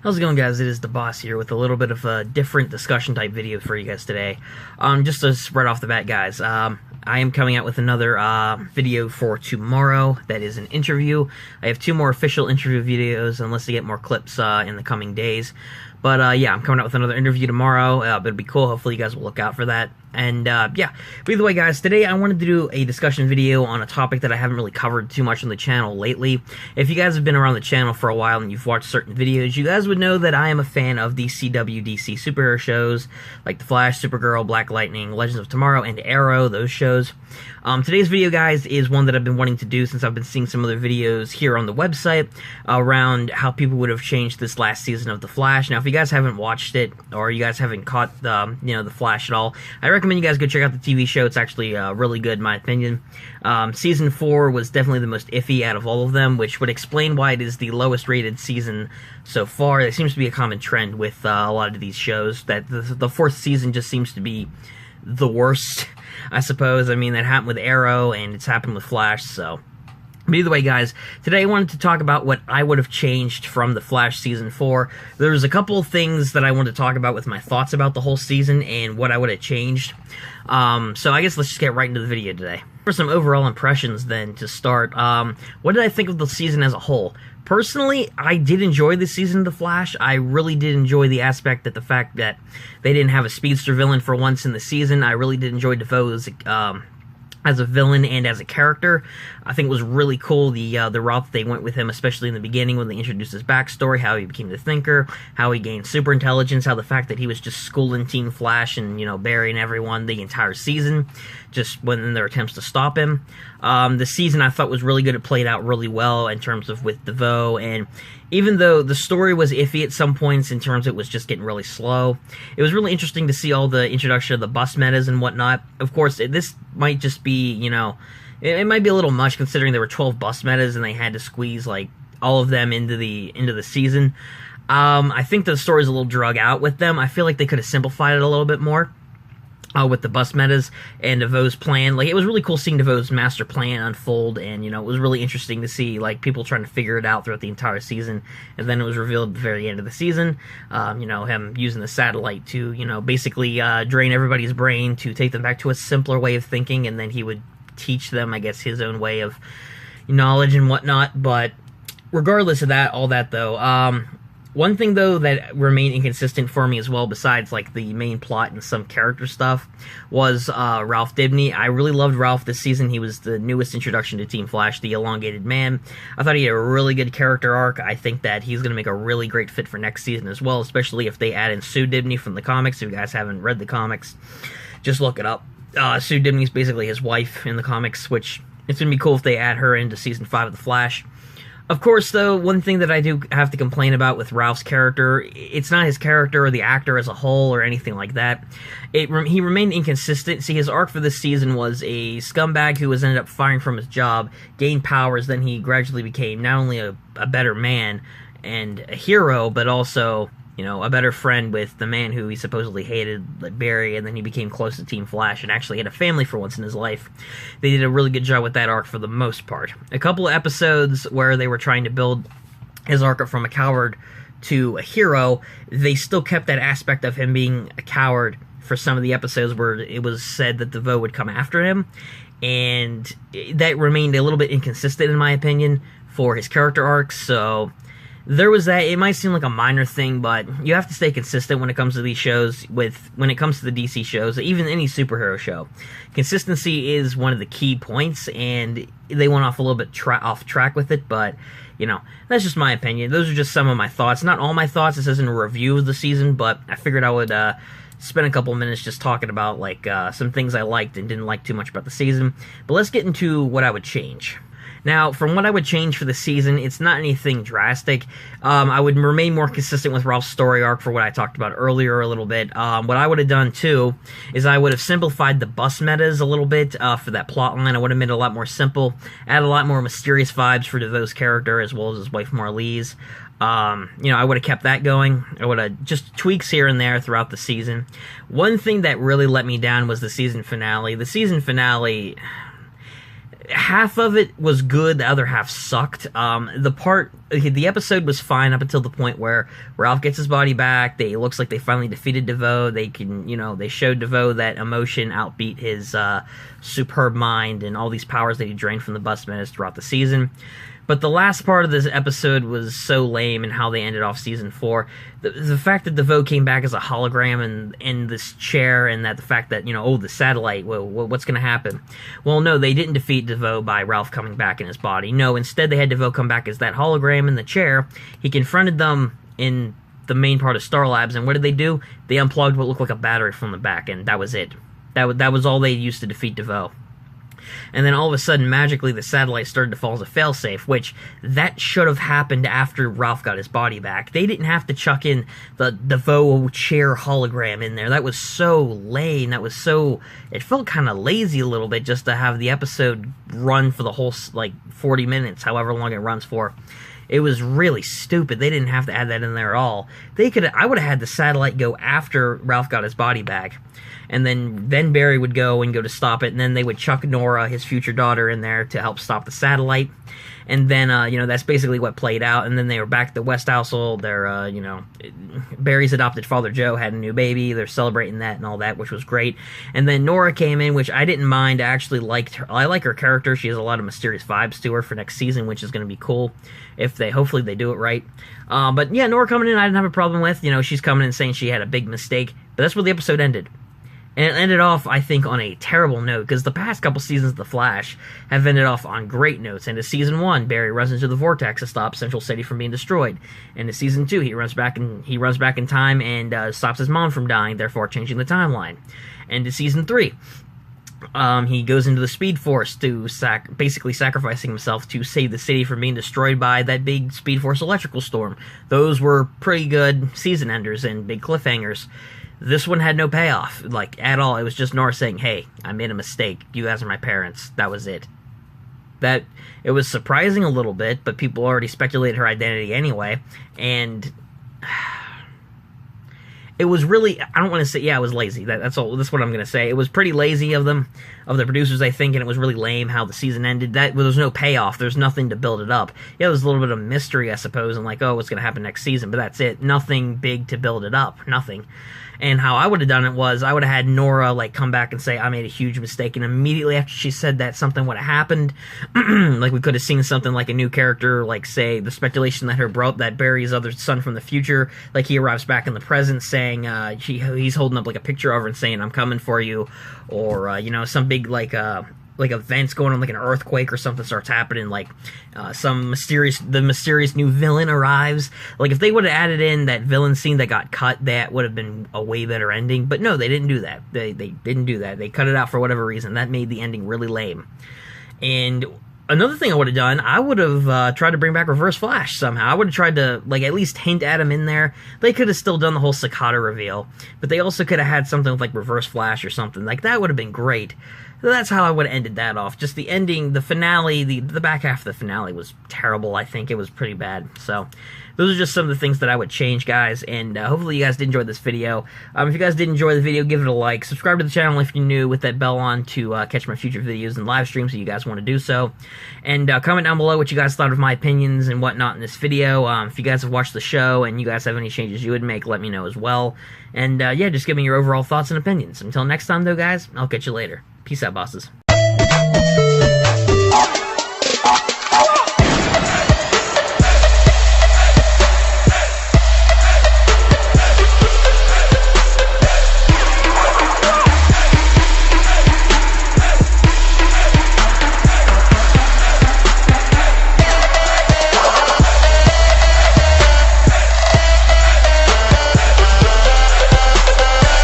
How's it going, guys? It is the boss here with a little bit of a different discussion type video for you guys today. Just to spread off the bat, guys, I am coming out with another video for tomorrow that is an interview. I have two more official interview videos unless I get more clips in the coming days. But yeah, I'm coming out with another interview tomorrow. It'll be cool. Hopefully you guys will look out for that. And yeah, but either way, guys, today I wanted to do a discussion video on a topic that I haven't really covered too much on the channel lately. If you guys have been around the channel for a while and you've watched certain videos, you guys would know that I am a fan of the CW DC superhero shows like The Flash, Supergirl, Black Lightning, Legends of Tomorrow, and Arrow, those shows. Today's video, guys, is one that I've been wanting to do since I've been seeing some other videos here on the website around how people would have changed this last season of The Flash. Now, if you guys haven't watched it or you guys haven't caught the, The Flash at all, I recommend you guys go check out the TV show. It's actually really good, in my opinion. Season 4 was definitely the most iffy out of all of them, which would explain why it is the lowest rated season so far. It seems to be a common trend with a lot of these shows, that the fourth season just seems to be the worst, I suppose. I mean, that happened with Arrow, and it's happened with Flash, so... But either way, guys, today I wanted to talk about what I would have changed from The Flash Season 4. There's a couple of things that I wanted to talk about with my thoughts about the whole season and what I would have changed. So I guess let's just get right into the video today. For some overall impressions then, to start, what did I think of the season as a whole? Personally, I did enjoy this season of The Flash. I really did enjoy the aspect that the fact that they didn't have a speedster villain for once in the season. I really did enjoy Defoe as a villain and as a character. I think it was really cool, the route that they went with him, especially in the beginning when they introduced his backstory, how he became the Thinker, how he gained super intelligence, how the fact that he was just schooling Team Flash and, burying everyone the entire season, just when their attempts to stop him. The season I thought was really good. It played out really well in terms of with DeVoe, and even though the story was iffy at some points in terms it was just getting really slow, it was really interesting to see all the introduction of the bus metas and whatnot. Of course, this might just be, it might be a little much considering there were 12 bus metas and they had to squeeze like all of them into the season. I think the story's a little drug out with them. I feel like they could have simplified it a little bit more. With the bus metas and DeVoe's plan. Like, it was really cool seeing DeVoe's master plan unfold, and, it was really interesting to see, like, people trying to figure it out throughout the entire season, and then it was revealed at the very end of the season, him using the satellite to, basically drain everybody's brain to take them back to a simpler way of thinking, and then he would teach them, I guess, his own way of knowledge and whatnot. But regardless of that, all that, though, one thing, though, that remained inconsistent for me as well, besides, like, the main plot and some character stuff, was Ralph Dibny. I really loved Ralph this season. He was the newest introduction to Team Flash, the elongated man. I thought he had a really good character arc. I think that he's going to make a really great fit for next season as well, especially if they add in Sue Dibny from the comics. If you guys haven't read the comics, just look it up. Sue Dibny is basically his wife in the comics, which it's going to be cool if they add her into Season 5 of The Flash. Of course, though, one thing that I do have to complain about with Ralph's character, it's not his character or the actor as a whole or anything like that. He remained inconsistent. See, his arc for this season was a scumbag who was ended up firing from his job, gained powers, then he gradually became not only a better man and a hero, but also, a better friend with the man who he supposedly hated, like Barry, and then he became close to Team Flash and actually had a family for once in his life. They did a really good job with that arc for the most part. A couple of episodes where they were trying to build his arc up from a coward to a hero, they still kept that aspect of him being a coward for some of the episodes where it was said that DeVoe would come after him, and that remained a little bit inconsistent in my opinion for his character arc, so... There was that. It might seem like a minor thing, but you have to stay consistent when it comes to these shows, when it comes to the DC shows, even any superhero show. Consistency is one of the key points, and they went off a little bit off track with it, but, that's just my opinion. Those are just some of my thoughts. Not all my thoughts. This isn't a review of the season, but I figured I would spend a couple minutes just talking about, like, some things I liked and didn't like too much about the season. But let's get into what I would change. Now, from what I would change for the season, it's not anything drastic. I would remain more consistent with Ralph's story arc for what I talked about earlier a little bit. What I would have done, too, is I would have simplified the bus metas a little bit for that plot line. I would have made it a lot more simple, add a lot more mysterious vibes for DeVoe's character, as well as his wife Marlize. I would have kept that going. I would have just tweaks here and there throughout the season. One thing that really let me down was the season finale. The season finale... half of it was good, the other half sucked. The episode was fine up until the point where Ralph gets his body back. It looks like they finally defeated DeVoe. They showed DeVoe that emotion outbeat his superb mind and all these powers that he drained from the Bus Menace throughout the season. But the last part of this episode was so lame, and how they ended off season 4. The fact that DeVoe came back as a hologram and in this chair, and that the fact that, the satellite, what's going to happen? Well, no, they didn't defeat DeVoe by Ralph coming back in his body. No, instead they had DeVoe come back as that hologram in the chair. He confronted them in the main part of Star Labs, and what did they do? They unplugged what looked like a battery from the back, and that was it. That was all they used to defeat DeVoe. And then all of a sudden, magically, the satellite started to fall as a failsafe, which that should have happened after Ralph got his body back. They didn't have to chuck in the DeVoe chair hologram in there. That was so lame. It felt kind of lazy a little bit just to have the episode run for the whole, 40 minutes, however long it runs for. It was really stupid. They didn't have to add that in there at all. I would have had the satellite go after Ralph got his body back. And then Barry would go to stop it, and then they would chuck Nora, his future daughter, in there to help stop the satellite. And then, that's basically what played out. And then they were back at the West household. Barry's adopted father, Joe, had a new baby. They're celebrating that and all that, which was great. And then Nora came in, which I didn't mind. I actually liked her. I like her character. She has a lot of mysterious vibes to her for next season, which is going to be cool hopefully they do it right. But yeah, Nora coming in, I didn't have a problem with. She's coming in saying she had a big mistake. But that's where the episode ended. And it ended off, I think, on a terrible note, because the past couple seasons of The Flash have ended off on great notes. Into Season 1, Barry runs into the Vortex to stop Central City from being destroyed. Into Season 2, he runs back in time and stops his mom from dying, therefore changing the timeline. And to Season 3, he goes into the Speed Force to basically sacrificing himself to save the city from being destroyed by that big Speed Force electrical storm. Those were pretty good season enders and big cliffhangers. This one had no payoff, at all. It was just Nora saying, hey, I made a mistake. You guys are my parents. That was it. It was surprising a little bit, but people already speculated her identity anyway. And it was really, I don't want to say, it was lazy. That's all. That's what I'm going to say. It was pretty lazy of them, of the producers, I think, and it was really lame how the season ended. There was no payoff. There's nothing to build it up. Yeah, there was a little bit of mystery, I suppose, and what's going to happen next season, but that's it. Nothing big to build it up. Nothing. And how I would have done it was, I would have had Nora, come back and say, I made a huge mistake, and immediately after she said that, something would have happened. We could have seen something like a new character, say, the speculation that Barry's other son from the future, he arrives back in the present saying, he's holding up, a picture of her and saying, I'm coming for you, or, some big, events going on, an earthquake or something starts happening, the mysterious new villain arrives. If they would have added in that villain scene that got cut, that would have been a way better ending. But no, they didn't do that. They didn't do that. They cut it out for whatever reason. That made the ending really lame. And another thing I would have done, I would have tried to bring back Reverse Flash somehow. I would have tried to, at least hint at him in there. They could have still done the whole Cicada reveal, but they also could have had something with, Reverse Flash or something. That would have been great. So that's how I would have ended that off. Just the ending, the finale, the back half of the finale was terrible, I think. It was pretty bad. So those are just some of the things that I would change, guys, and hopefully you guys did enjoy this video. If you guys did enjoy the video, give it a like. Subscribe to the channel if you're new with that bell on to catch my future videos and live streams if you guys want to do so. And comment down below what you guys thought of my opinions and whatnot in this video. If you guys have watched the show and you guys have any changes you would make, let me know as well. And yeah, just give me your overall thoughts and opinions. Until next time, though, guys, I'll catch you later. Peace out, bosses.